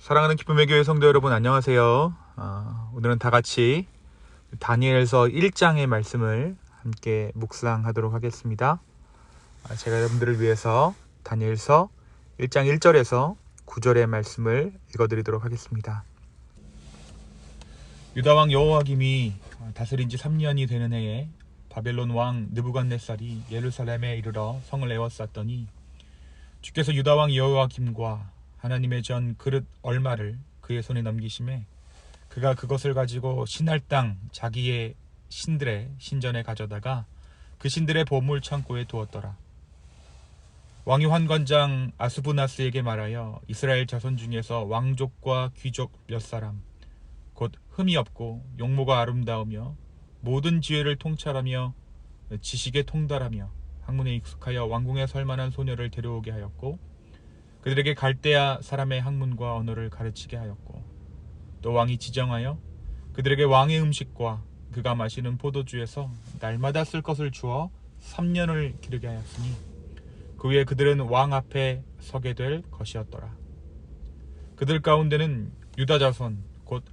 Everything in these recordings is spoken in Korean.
사랑하는 기쁨의 교회 성도 여러분, 안녕하세요. 오늘은 다 같이 다니엘서 1장의 말씀을 함께 묵상하도록 하겠습니다. 제가 여러분들을 위해서 다니엘서 1장 1절에서 9절의 말씀을 읽어드리도록 하겠습니다. 유다왕 여호야김이 다스린 지 3년이 되는 해에 바벨론 왕 느부갓네살이 예루살렘에 이르러 성을 에워쌌더니 주께서 유다왕 여호야김과 하나님의 전 그릇 얼마를 그의 손에 넘기심에 그가 그것을 가지고 신할 땅 자기의 신들의 신전에 가져다가 그 신들의 보물 창고에 두었더라. 왕이 환관장 아스부나스에게 말하여 이스라엘 자손 중에서 왕족과 귀족 몇 사람 곧 흠이 없고 용모가 아름다우며 모든 지혜를 통찰하며 지식에 통달하며 학문에 익숙하여 왕궁에 설 만한 소녀를 데려오게 하였고 그들에게 갈대아 사람의 학문과 언어를 가르치게 하였고 또 왕이 지정하여 그들에게 왕의 음식과 그가 마시는 포도주에서 날마다 쓸 것을 주어 3년을 기르게 하였으니 그 후에 그들은 왕 앞에 서게 될 것이었더라. 그들 가운데는 유다 자손 곧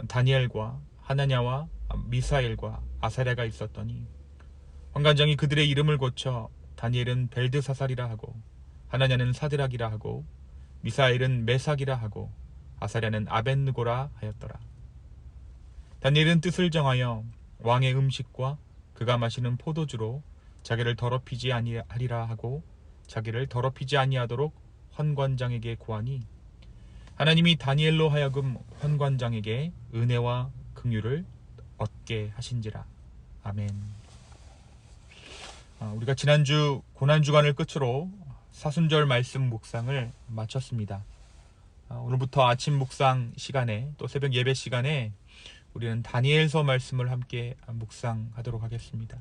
다니엘과 하나냐와 미사엘과 아사랴가 있었더니 환관장이 그들의 이름을 고쳐 다니엘은 벨드사살이라 하고 하나냐는 사드락이라 하고 미사엘은 메삭이라 하고 아사랴는 아벳느고라 하였더라. 다니엘은 뜻을 정하여 왕의 음식과 그가 마시는 포도주로 자기를 더럽히지 아니하리라 하고 자기를 더럽히지 아니하도록 환관장에게 구하니 하나님이 다니엘로 하여금 환관장에게 은혜와 긍휼을 얻게 하신지라. 아멘. 우리가 지난주 고난주간을 끝으로 사순절 말씀 묵상을 마쳤습니다. 오늘부터 아침 묵상 시간에 또 새벽 예배 시간에 우리는 다니엘서 말씀을 함께 묵상하도록 하겠습니다.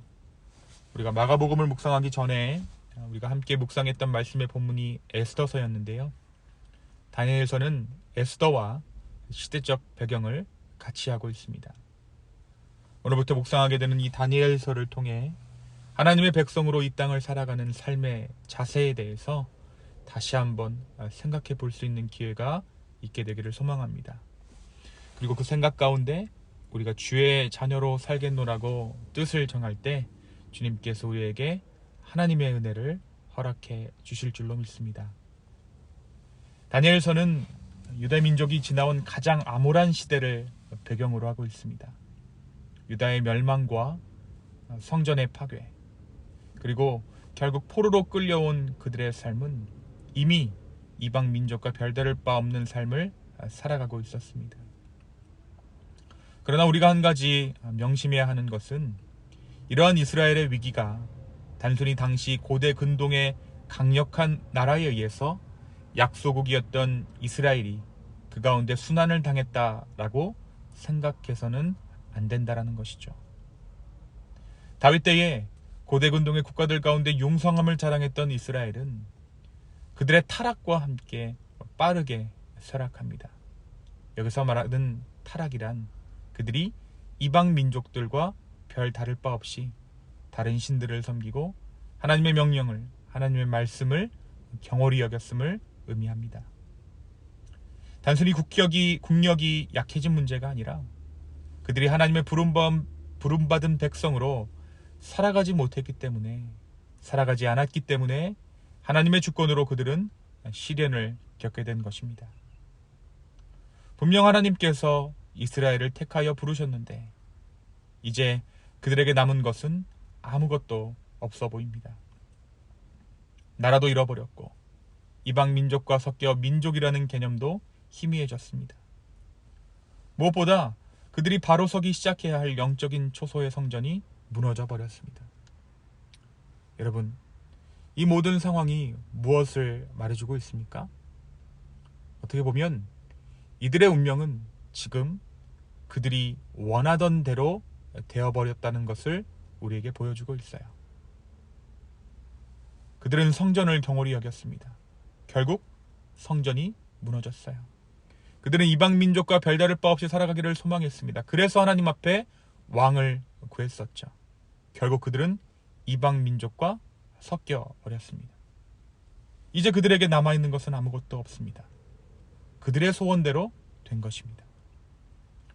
우리가 마가복음을 묵상하기 전에 우리가 함께 묵상했던 말씀의 본문이 에스더서였는데요. 다니엘서는 에스더와 시대적 배경을 같이 하고 있습니다. 오늘부터 묵상하게 되는 이 다니엘서를 통해 하나님의 백성으로 이 땅을 살아가는 삶의 자세에 대해서 다시 한번 생각해 볼 수 있는 기회가 있게 되기를 소망합니다. 그리고 그 생각 가운데 우리가 주의 자녀로 살겠노라고 뜻을 정할 때 주님께서 우리에게 하나님의 은혜를 허락해 주실 줄로 믿습니다. 다니엘서는 유다 민족이 지나온 가장 암울한 시대를 배경으로 하고 있습니다. 유다의 멸망과 성전의 파괴, 그리고 결국 포로로 끌려온 그들의 삶은 이미 이방 민족과 별다를 바 없는 삶을 살아가고 있었습니다. 그러나 우리가 한 가지 명심해야 하는 것은 이러한 이스라엘의 위기가 단순히 당시 고대 근동의 강력한 나라에 의해서 약소국이었던 이스라엘이 그 가운데 순환을 당했다라고 생각해서는 안 된다라는 것이죠. 다윗 때에 고대 근동의 국가들 가운데 용성함을 자랑했던 이스라엘은 그들의 타락과 함께 빠르게 쇠락합니다. 여기서 말하는 타락이란 그들이 이방 민족들과 별 다를 바 없이 다른 신들을 섬기고 하나님의 명령을, 하나님의 말씀을 경홀히 여겼음을 의미합니다. 단순히 국력이 약해진 문제가 아니라 그들이 하나님의 부름받은 백성으로 살아가지 않았기 때문에 하나님의 주권으로 그들은 시련을 겪게 된 것입니다. 분명 하나님께서 이스라엘을 택하여 부르셨는데 이제 그들에게 남은 것은 아무것도 없어 보입니다. 나라도 잃어버렸고 이방 민족과 섞여 민족이라는 개념도 희미해졌습니다. 무엇보다 그들이 바로 서기 시작해야 할 영적인 초소의 성전이 무너져 버렸습니다. 여러분, 이 모든 상황이 무엇을 말해주고 있습니까? 어떻게 보면 이들의 운명은 지금 그들이 원하던 대로 되어버렸다는 것을 우리에게 보여주고 있어요. 그들은 성전을 경홀히 여겼습니다. 결국 성전이 무너졌어요. 그들은 이방 민족과 별다를 바 없이 살아가기를 소망했습니다. 그래서 하나님 앞에 왕을 구했었죠. 결국 그들은 이방 민족과 섞여 버렸습니다. 이제 그들에게 남아있는 것은 아무것도 없습니다. 그들의 소원대로 된 것입니다.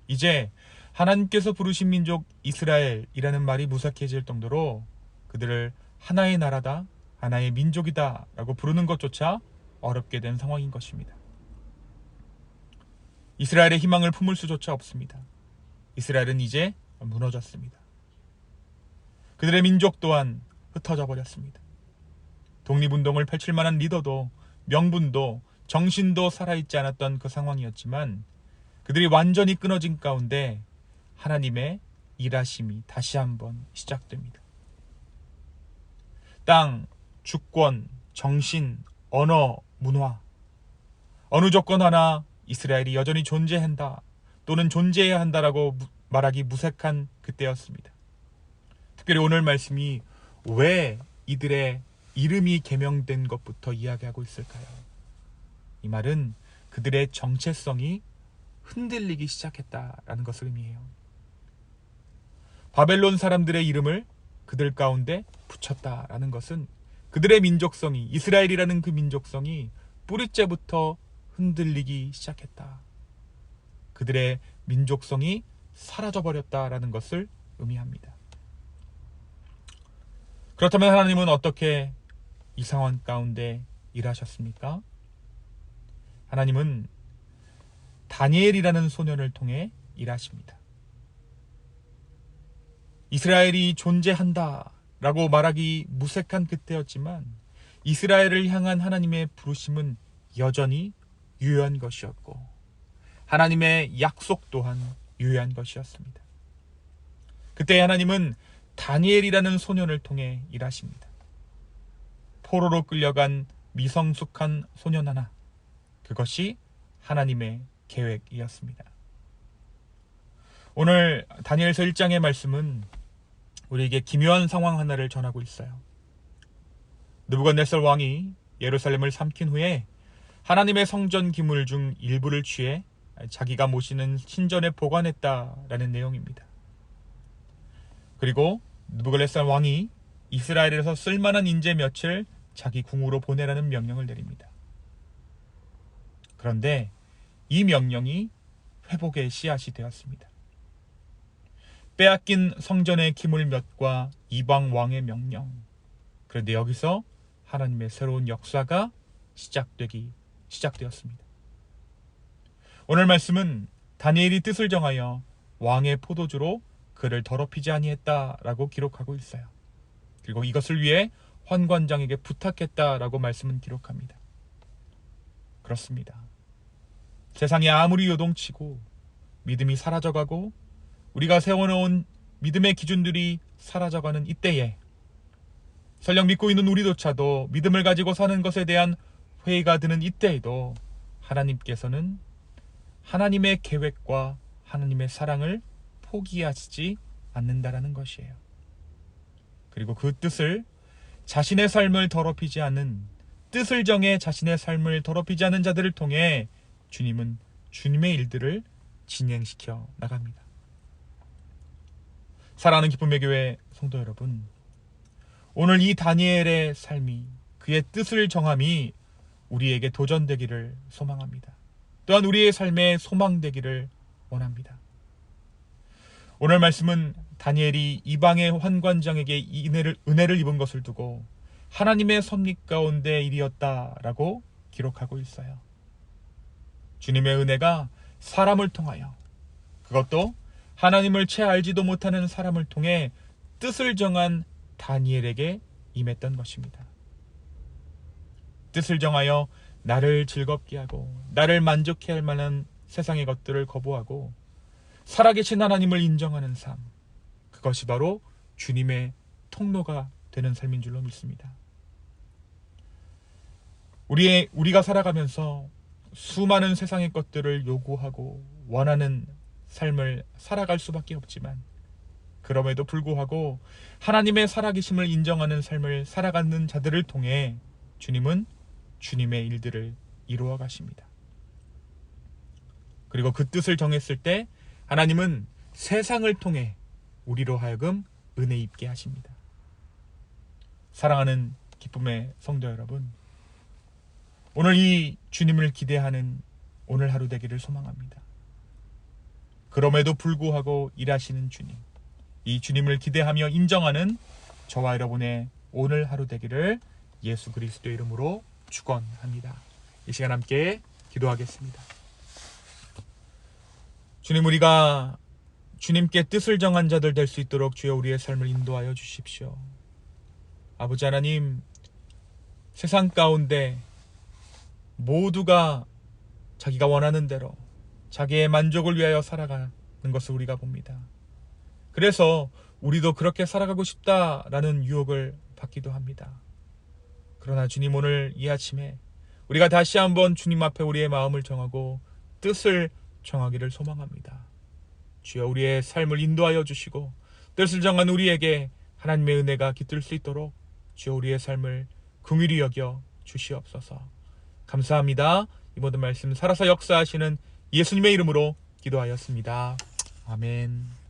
이제 하나님께서 부르신 민족 이스라엘이라는 말이 무색해질 정도로 그들을 하나의 나라다, 하나의 민족이다 라고 부르는 것조차 어렵게 된 상황인 것입니다. 이스라엘의 희망을 품을 수조차 없습니다. 이스라엘은 이제 무너졌습니다. 그들의 민족 또한 흩어져 버렸습니다. 독립운동을 펼칠 만한 리더도 명분도 정신도 살아있지 않았던 그 상황이었지만 그들이 완전히 끊어진 가운데 하나님의 일하심이 다시 한번 시작됩니다. 땅, 주권, 정신, 언어, 문화, 어느 조건 하나 이스라엘이 여전히 존재한다 또는 존재해야 한다라고 말하기 무색한 그때였습니다. 특별히 오늘 말씀이 왜 이들의 이름이 계명된 것부터 이야기하고 있을까요? 이 말은 그들의 정체성이 흔들리기 시작했다라는 것을 의미해요. 바벨론 사람들의 이름을 그들 가운데 붙였다라는 것은 그들의 민족성이, 이스라엘이라는 그 민족성이 뿌리째부터 흔들리기 시작했다. 그들의 민족성이 사라져버렸다라는 것을 의미합니다. 그렇다면 하나님은 어떻게 이 상황 가운데 일하셨습니까? 하나님은 다니엘이라는 소년을 통해 일하십니다. 이스라엘이 존재한다 라고 말하기 무색한 그때였지만 이스라엘을 향한 하나님의 부르심은 여전히 유효한 것이었고 하나님의 약속 또한 유효한 것이었습니다. 그때 하나님은 다니엘이라는 소년을 통해 일하십니다. 포로로 끌려간 미성숙한 소년 하나, 그것이 하나님의 계획이었습니다. 오늘 다니엘서 1장의 말씀은 우리에게 기묘한 상황 하나를 전하고 있어요. 느부갓네살 왕이 예루살렘을 삼킨 후에 하나님의 성전 기물 중 일부를 취해 자기가 모시는 신전에 보관했다라는 내용입니다. 그리고 느부갓네살 왕이 이스라엘에서 쓸만한 인재 몇을 자기 궁으로 보내라는 명령을 내립니다. 그런데 이 명령이 회복의 씨앗이 되었습니다. 빼앗긴 성전의 기물 몇과 이방 왕의 명령. 그런데 여기서 하나님의 새로운 역사가 시작되었습니다. 오늘 말씀은 다니엘이 뜻을 정하여 왕의 포도주로 그를 더럽히지 아니했다라고 기록하고 있어요. 그리고 이것을 위해 환관장에게 부탁했다라고 말씀은 기록합니다. 그렇습니다. 세상이 아무리 요동치고 믿음이 사라져가고 우리가 세워놓은 믿음의 기준들이 사라져가는 이때에 설령 믿고 있는 우리조차도 믿음을 가지고 사는 것에 대한 회의가 드는 이때에도 하나님께서는 하나님의 계획과 하나님의 사랑을 포기하시지 않는다라는 것이에요. 그리고 그 뜻을 자신의 삶을 더럽히지 않는, 뜻을 정해 자신의 삶을 더럽히지 않는 자들을 통해 주님은 주님의 일들을 진행시켜 나갑니다. 사랑하는 기쁨의 교회 성도 여러분, 오늘 이 다니엘의 삶이, 그의 뜻을 정함이 우리에게 도전되기를 소망합니다. 또한 우리의 삶에 소망되기를 원합니다. 오늘 말씀은 다니엘이 이방의 환관장에게 은혜를 입은 것을 두고 하나님의 섭리 가운데 일이었다라고 기록하고 있어요. 주님의 은혜가 사람을 통하여, 그것도 하나님을 채 알지도 못하는 사람을 통해 뜻을 정한 다니엘에게 임했던 것입니다. 뜻을 정하여 나를 즐겁게 하고 나를 만족해 할 만한 세상의 것들을 거부하고 살아계신 하나님을 인정하는 삶, 그것이 바로 주님의 통로가 되는 삶인 줄로 믿습니다. 우리가 살아가면서 수많은 세상의 것들을 요구하고 원하는 삶을 살아갈 수밖에 없지만 그럼에도 불구하고 하나님의 살아계심을 인정하는 삶을 살아가는 자들을 통해 주님은 주님의 일들을 이루어 가십니다. 그리고 그 뜻을 정했을 때 하나님은 세상을 통해 우리로 하여금 은혜 입게 하십니다. 사랑하는 기쁨의 성도 여러분, 오늘 이 주님을 기대하는 오늘 하루 되기를 소망합니다. 그럼에도 불구하고 일하시는 주님, 이 주님을 기대하며 인정하는 저와 여러분의 오늘 하루 되기를 예수 그리스도의 이름으로 축원합니다. 이 시간 함께 기도하겠습니다. 주님, 우리가 주님께 뜻을 정한 자들 될 수 있도록 주여 우리의 삶을 인도하여 주십시오. 아버지 하나님, 세상 가운데 모두가 자기가 원하는 대로 자기의 만족을 위하여 살아가는 것을 우리가 봅니다. 그래서 우리도 그렇게 살아가고 싶다라는 유혹을 받기도 합니다. 그러나 주님, 오늘 이 아침에 우리가 다시 한번 주님 앞에 우리의 마음을 정하고 뜻을 정하기를 소망합니다. 주여 우리의 삶을 인도하여 주시고 뜻을 정한 우리에게 하나님의 은혜가 깃들 수 있도록 주여 우리의 삶을 긍휼히 여겨 주시옵소서. 감사합니다. 이 모든 말씀 살아서 역사하시는 예수님의 이름으로 기도하였습니다. 아멘.